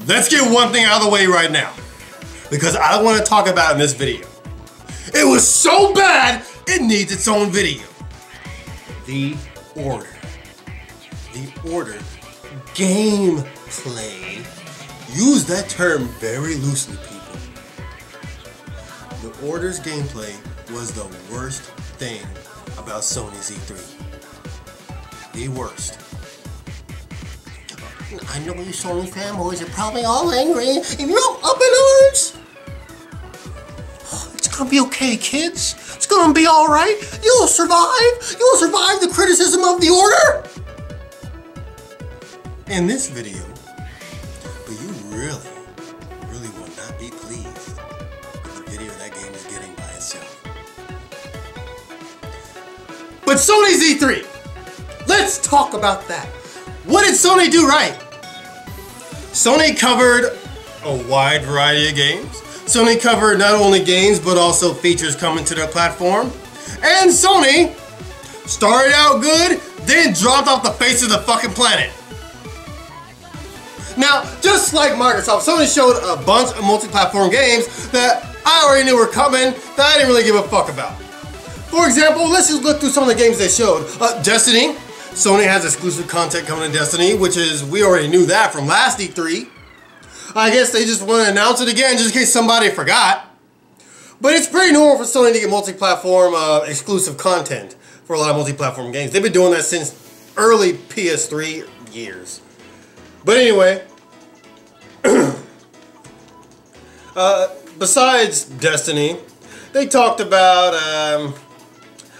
let's get one thing out of the way right now, because I don't want to talk about it in this video. It was so bad, it needs its own video. The Order. The Order gameplay. Use that term very loosely, people. The Order's gameplay was the worst thing about Sony's E3. The worst. I know you Sony fanboys are probably all angry and you're all up in arms. It's gonna be okay, kids. It's gonna be alright. You'll survive. You'll survive the criticism of the Order. In this video, but you really will not be pleased with the video that game is getting by itself. But Sony's E3. Let's talk about that. What did Sony do right? Sony covered a wide variety of games. Sony covered not only games, but also features coming to their platform. And Sony started out good, then dropped off the face of the fucking planet. Now, just like Microsoft, Sony showed a bunch of multi-platform games that I already knew were coming that I didn't really give a fuck about. For example, let's just look through some of the games they showed. Destiny. Sony has exclusive content coming to Destiny, which is, we already knew that from last E3. I guess they just want to announce it again just in case somebody forgot. But it's pretty normal for Sony to get multi-platform exclusive content for a lot of multi-platform games. They've been doing that since early PS3 years. But anyway, besides Destiny, they talked about,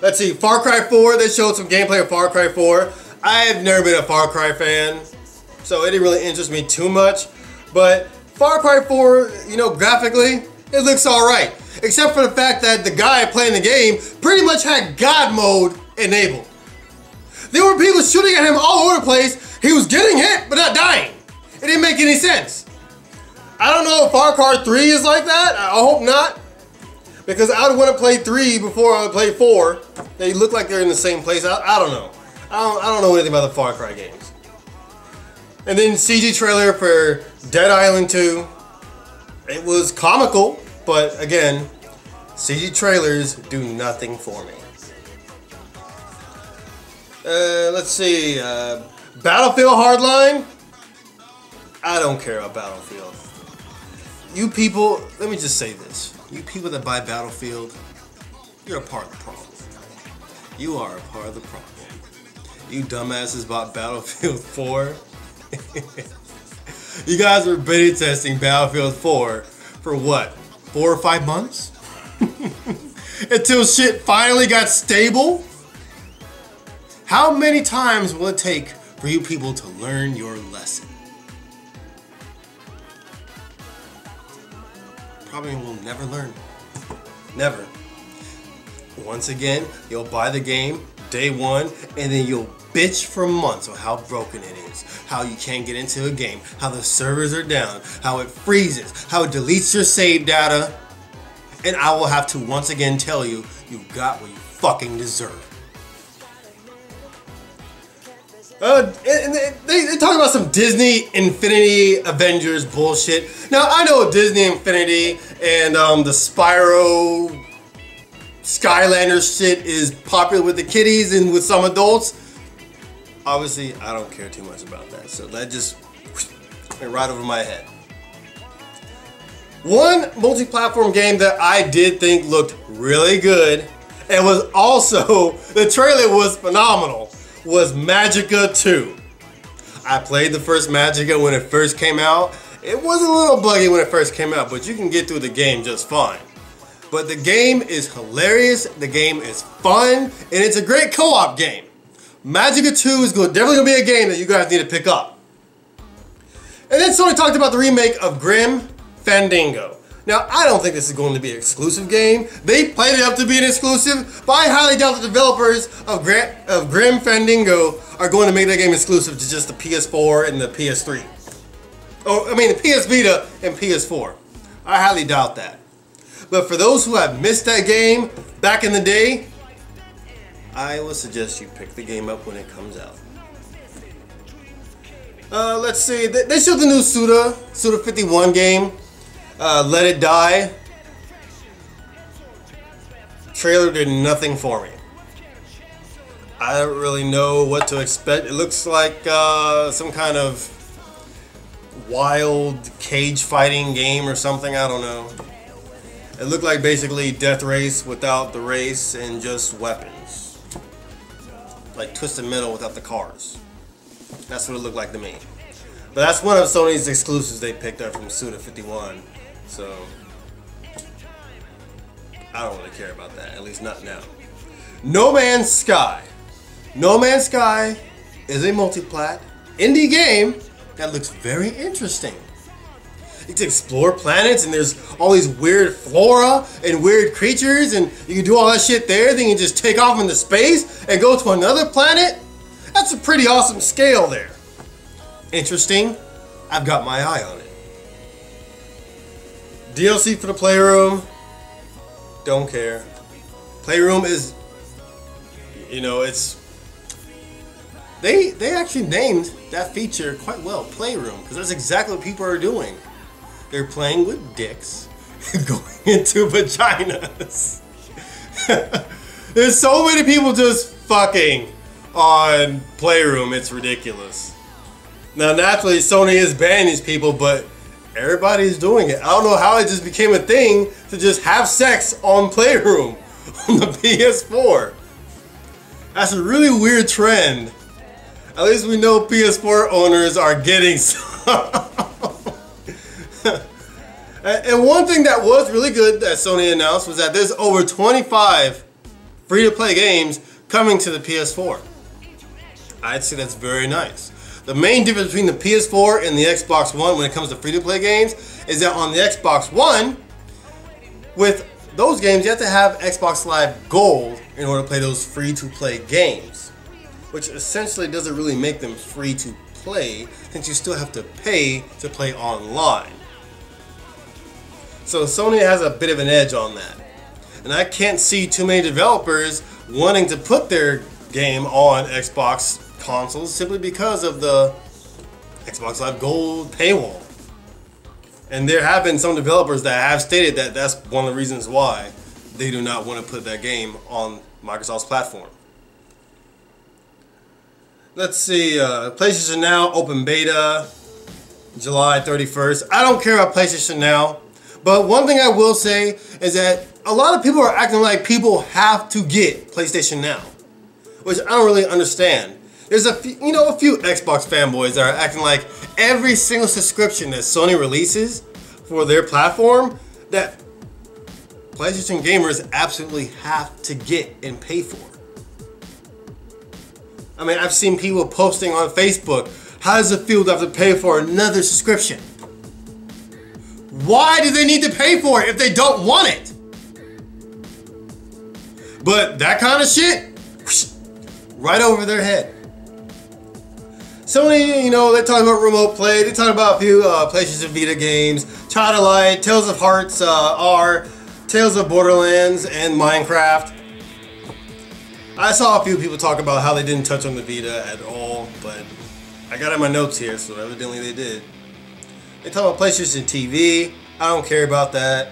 let's see, Far Cry 4. They showed some gameplay of Far Cry 4. I've never been a Far Cry fan, so it didn't really interest me too much. But Far Cry 4, you know, graphically, it looks alright. Except for the fact that the guy playing the game pretty much had God mode enabled. There were people shooting at him all over the place. He was getting hit, but not dying. It didn't make any sense. I don't know if Far Cry 3 is like that. I hope not. Because I would want to play 3 before I would play 4. They look like they're in the same place. I don't know. I don't know anything about the Far Cry games. And then CG trailer for Dead Island 2. It was comical, but again, CG trailers do nothing for me. Let's see. Battlefield Hardline. I don't care about Battlefield. You people, let me just say this. You people that buy Battlefield, you're a part of the problem. You are a part of the problem. You dumbasses bought Battlefield 4. You guys were beta testing Battlefield 4 for what? 4 or 5 months? Until shit finally got stable? How many times will it take for you people to learn your lesson? Probably will never learn. Never. Once again, you'll buy the game day one, and then you'll bitch for months on how broken it is, how you can't get into a game, how the servers are down, how it freezes, how it deletes your save data, and I will have to once again tell you, you got what you fucking deserve. They talk about some Disney Infinity Avengers bullshit. Now, I know Disney Infinity and the Spyro Skylanders shit is popular with the kiddies and with some adults. Obviously, I don't care too much about that, so that just went right over my head. One multi-platform game that I did think looked really good and was also, the trailer was phenomenal, was Magicka 2. I played the first Magicka when it first came out. It was a little buggy when it first came out, but you can get through the game just fine. But the game is hilarious, the game is fun, and it's a great co-op game. Magicka 2 is definitely going to be a game that you guys need to pick up. And then Sony talked about the remake of Grim Fandango. Now, I don't think this is going to be an exclusive game. They played it up to be an exclusive, but I highly doubt the developers of Grim Fandango are going to make that game exclusive to just the PS4 and the PS3. Oh, I mean the PS Vita and PS4. I highly doubt that. But for those who have missed that game back in the day, I would suggest you pick the game up when it comes out. Let's see. They showed the new Suda 51 game. Let It Die. Trailer did nothing for me. I don't really know what to expect. It looks like some kind of wild cage fighting game or something. I don't know. It looked like basically Death Race without the race and just weapons. Like Twisted Metal without the cars. That's what it looked like to me. But that's one of Sony's exclusives they picked up from Suda 51. So I don't really care about that, at least not now. No Man's Sky. No Man's Sky is a multi-plat indie game that looks very interesting. You can explore planets and there's all these weird flora and weird creatures and you can do all that shit there, then you just take off into space and go to another planet. That's a pretty awesome scale there. Interesting. I've got my eye on it. DLC for the Playroom. Don't care. Playroom is, you know, it's... They actually named that feature quite well, Playroom, because that's exactly what people are doing. They're playing with dicks, going into vaginas. There's so many people just fucking on Playroom, it's ridiculous. Now, naturally, Sony is banning these people, but everybody's doing it. I don't know how it just became a thing to just have sex on Playroom on the PS4. That's a really weird trend. At least we know PS4 owners are getting some. And one thing that was really good that Sony announced was that there's over 25 free-to-play games coming to the PS4. I'd say that's very nice. The main difference between the PS4 and the Xbox One when it comes to free-to-play games is that on the Xbox One, with those games, you have to have Xbox Live Gold in order to play those free-to-play games, which essentially doesn't really make them free-to-play since you still have to pay to play online. So Sony has a bit of an edge on that. And I can't see too many developers wanting to put their game on Xbox consoles simply because of the Xbox Live Gold paywall. And there have been some developers that have stated that that's one of the reasons why they do not want to put that game on Microsoft's platform. Let's see, PlayStation Now open beta, July 31st. I don't care about PlayStation Now, but one thing I will say is that a lot of people are acting like people have to get PlayStation Now, which I don't really understand. There's a few Xbox fanboys that are acting like every single subscription that Sony releases for their platform that PlayStation gamers absolutely have to get and pay for. I mean, I've seen people posting on Facebook, how does it feel to have to pay for another subscription? Why do they need to pay for it if they don't want it? But that kind of shit, right over their head. Sony, you know, they talk about remote play, they talk about a few PlayStation Vita games, Child of Light, Tales of Hearts R, Tales of Borderlands, and Minecraft. I saw a few people talk about how they didn't touch on the Vita at all, but I got it in my notes here, so evidently they did. They talk about PlayStation TV, I don't care about that.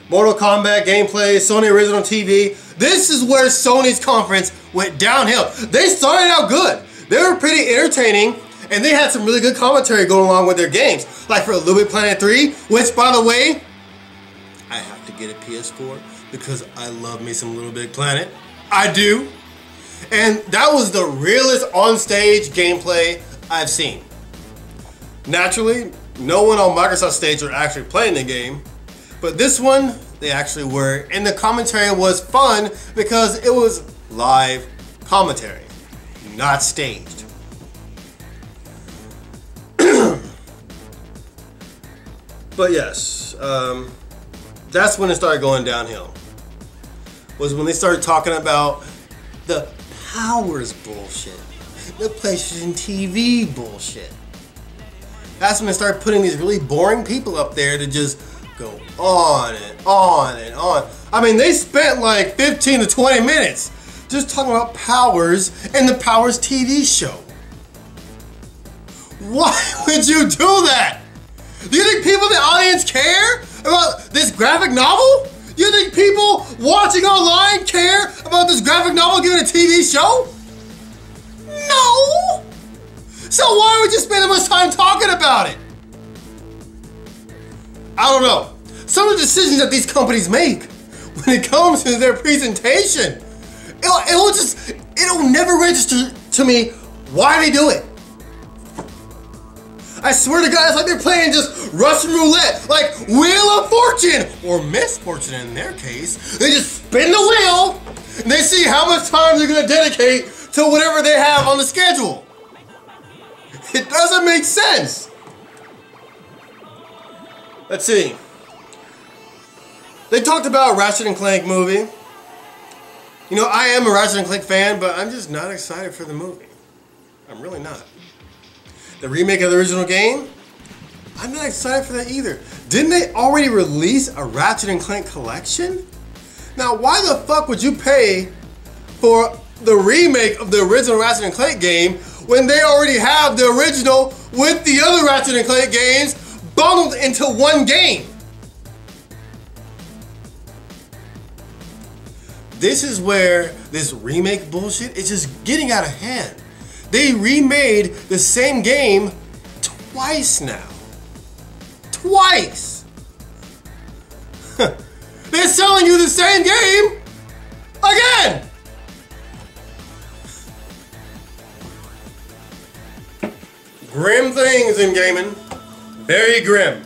Mortal Kombat gameplay, Sony Original TV. This is where Sony's conference went downhill. They started out good. They were pretty entertaining, and they had some really good commentary going along with their games. Like for Little Big Planet 3, which, by the way, I have to get a PS4 because I love me some Little Big Planet. I do. And that was the realest on-stage gameplay I've seen. Naturally, no one on Microsoft stage were actually playing the game, but this one, they actually were. And the commentary was fun because it was live commentary, not staged. But yes, that's when it started going downhill. Was when they started talking about the powers bullshit, the PlayStation TV bullshit. That's when they started putting these really boring people up there to just go on and on and on. I mean, they spent like 15 to 20 minutes just talking about Powers and the Powers TV show. Why would you do that? Do you think people in the audience care about this graphic novel? Do you think people watching online care about this graphic novel getting a TV show? No! So why would you spend that much time talking about it? I don't know. Some of the decisions that these companies make when it comes to their presentation, it'll never register to me why they do it. I swear to God, it's like they're playing just Russian roulette, like Wheel of Fortune, or Misfortune in their case. They just spin the wheel, and they see how much time they're gonna dedicate to whatever they have on the schedule. It doesn't make sense. Let's see. They talked about Ratchet and Clank movie. You know, I am a Ratchet and Clank fan, but I'm just not excited for the movie. I'm really not. The remake of the original game, I'm not excited for that either. Didn't they already release a Ratchet and Clank collection? Now, why the fuck would you pay for the remake of the original Ratchet and Clank game when they already have the original with the other Ratchet and Clank games bundled into one game? This is where this remake bullshit is just getting out of hand. They remade the same game twice now. Twice! They're selling you the same game again! Grim things in gaming. Very grim.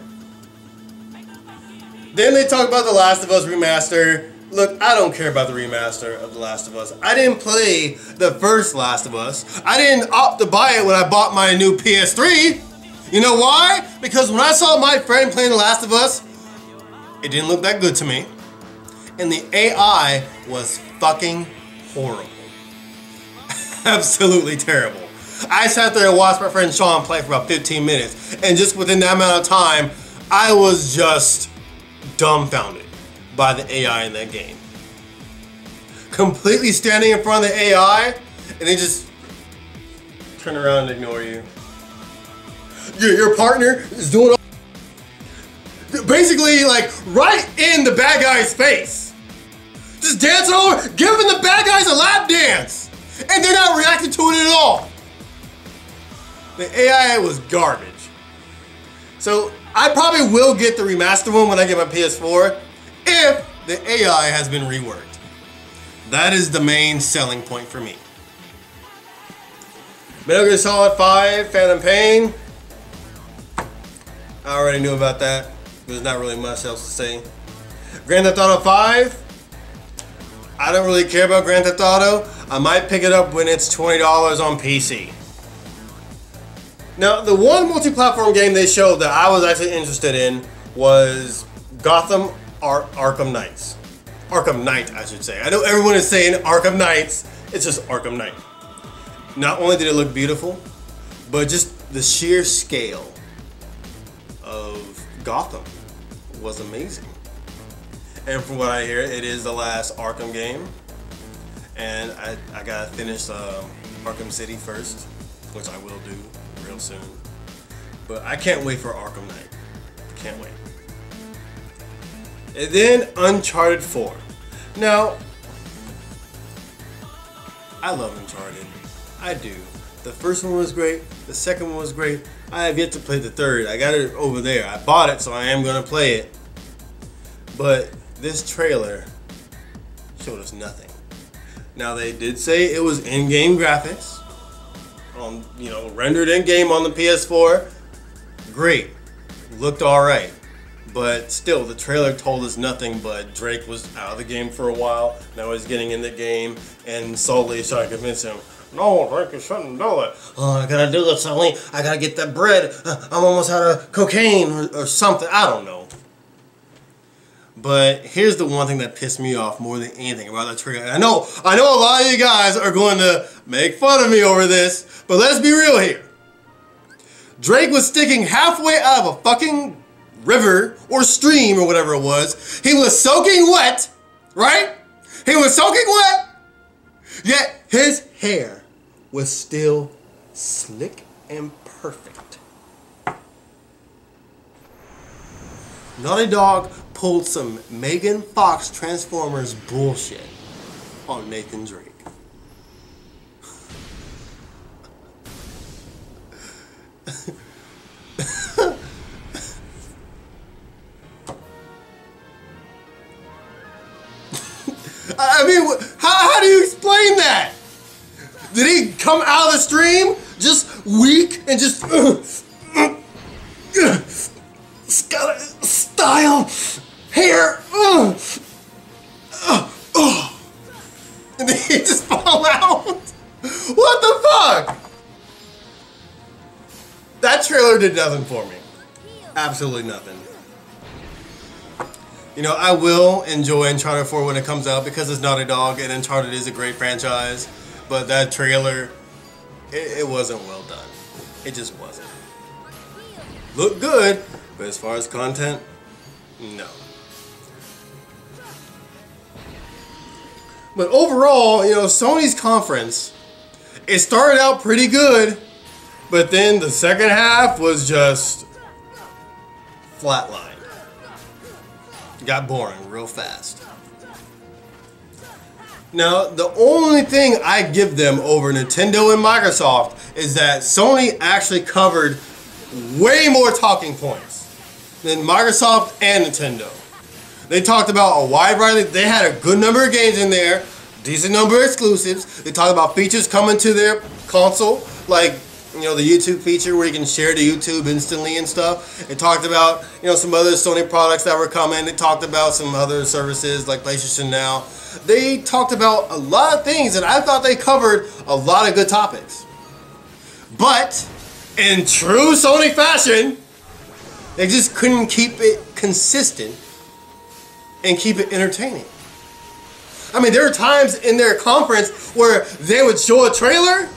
Then they talk about the Last of Us Remastered. Look, I don't care about the remaster of The Last of Us. I didn't play the first Last of Us. I didn't opt to buy it when I bought my new PS3. You know why? Because when I saw my friend playing The Last of Us, it didn't look that good to me. And the AI was fucking horrible. Absolutely terrible. I sat there and watched my friend Sean play for about 15 minutes. And just within that amount of time, I was just dumbfounded by the AI in that game. Completely standing in front of the AI, and they just turn around and ignore you. Your partner is doing all, basically like right in the bad guy's face. Just dancing over, giving the bad guys a lap dance. And they're not reacting to it at all. The AI was garbage. So I probably will get the remastered one when I get my PS4 if the AI has been reworked. That is the main selling point for me. Metal Gear Solid 5, Phantom Pain. I already knew about that. There's not really much else to say. Grand Theft Auto 5. I don't really care about Grand Theft Auto. I might pick it up when it's $20 on PC. Now, the one multi-platform game they showed that I was actually interested in was Gotham Arkham Knights. Arkham Knight, I should say. I know everyone is saying Arkham Knights. It's just Arkham Knight. Not only did it look beautiful, but just the sheer scale of Gotham was amazing. And from what I hear, it is the last Arkham game. And I gotta finish Arkham City first, which I will do real soon. But I can't wait for Arkham Knight. Can't wait. And then Uncharted 4. Now, I love Uncharted. I do. The first one was great. The second one was great. I have yet to play the third. I got it over there. I bought it, so I am going to play it. But this trailer showed us nothing. Now, they did say it was in-game graphics. Rendered in-game on the PS4. Great. Looked alright. But still, the trailer told us nothing but Drake was out of the game for a while. Now he's getting in the game, and Sully is trying to convince him, no, Drake, you shouldn't do it. Oh, I gotta do it, Sully. I gotta get that bread. I'm almost out of cocaine or something. I don't know. But here's the one thing that pissed me off more than anything about that trailer. I know a lot of you guys are going to make fun of me over this, but let's be real here. Drake was sticking halfway out of a fucking river or stream or whatever it was. He was soaking wet, right? He was soaking wet, yet his hair was still slick and perfect. Naughty Dog pulled some Megan Fox Transformers bullshit on Nathan Drake. I mean, how do you explain that? Did he come out of the stream just weak and just style, hair, and then he just fall out? What the fuck? That trailer did nothing for me. Absolutely nothing. You know, I will enjoy Uncharted 4 when it comes out because it's Naughty Dog and Uncharted is a great franchise. But that trailer, it wasn't well done. It just wasn't. Looked good, but as far as content, no. But overall, you know, Sony's conference, it started out pretty good, but then the second half was just flatline. Got boring real fast. Now, the only thing I give them over Nintendo and Microsoft is that Sony actually covered way more talking points than Microsoft and Nintendo. They talked about a wide variety. They had a good number of games in there, decent number of exclusives. They talked about features coming to their console, like, you know, the YouTube feature where you can share to YouTube instantly and stuff. They talked about, you know, some other Sony products that were coming. They talked about some other services like PlayStation Now. They talked about a lot of things, and I thought they covered a lot of good topics. But in true Sony fashion, they just couldn't keep it consistent and keep it entertaining. I mean, there were times in their conference where they would show a trailer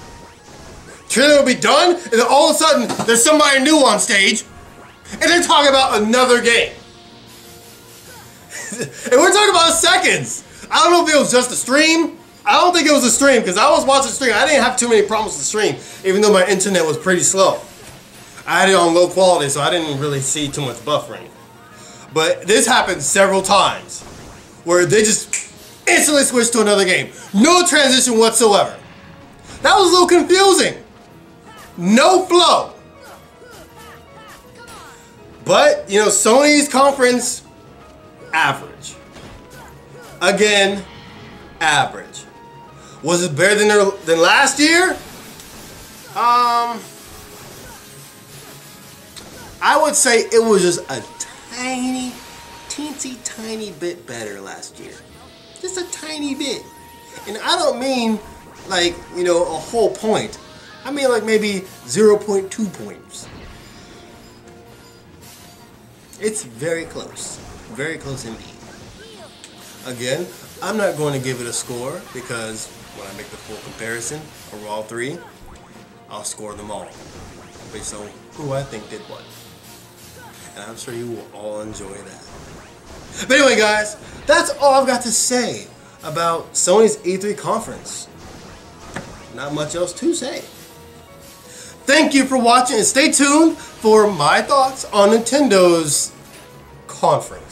would be done, and then all of a sudden, there's somebody new on stage, and they're talking about another game. And we're talking about seconds. I don't know if it was just a stream. I don't think it was a stream, because I was watching the stream. I didn't have too many problems with the stream, even though my internet was pretty slow. I had it on low quality, so I didn't really see too much buffering. But this happened several times, where they just instantly switched to another game. No transition whatsoever. That was a little confusing. No flow. But, you know, Sony's conference, average. Again, average. Was it better than last year? I would say it was just a tiny, teensy tiny bit better last year. Just a tiny bit. And I don't mean like, you know, a whole point. I mean like maybe 0.2 points. It's very close. Very close indeed. Again, I'm not going to give it a score because when I make the full comparison of all three, I'll score them all based on who I think did what. And I'm sure you will all enjoy that. But anyway, guys, that's all I've got to say about Sony's E3 conference. Not much else to say. Thank you for watching, and stay tuned for my thoughts on Nintendo's conference.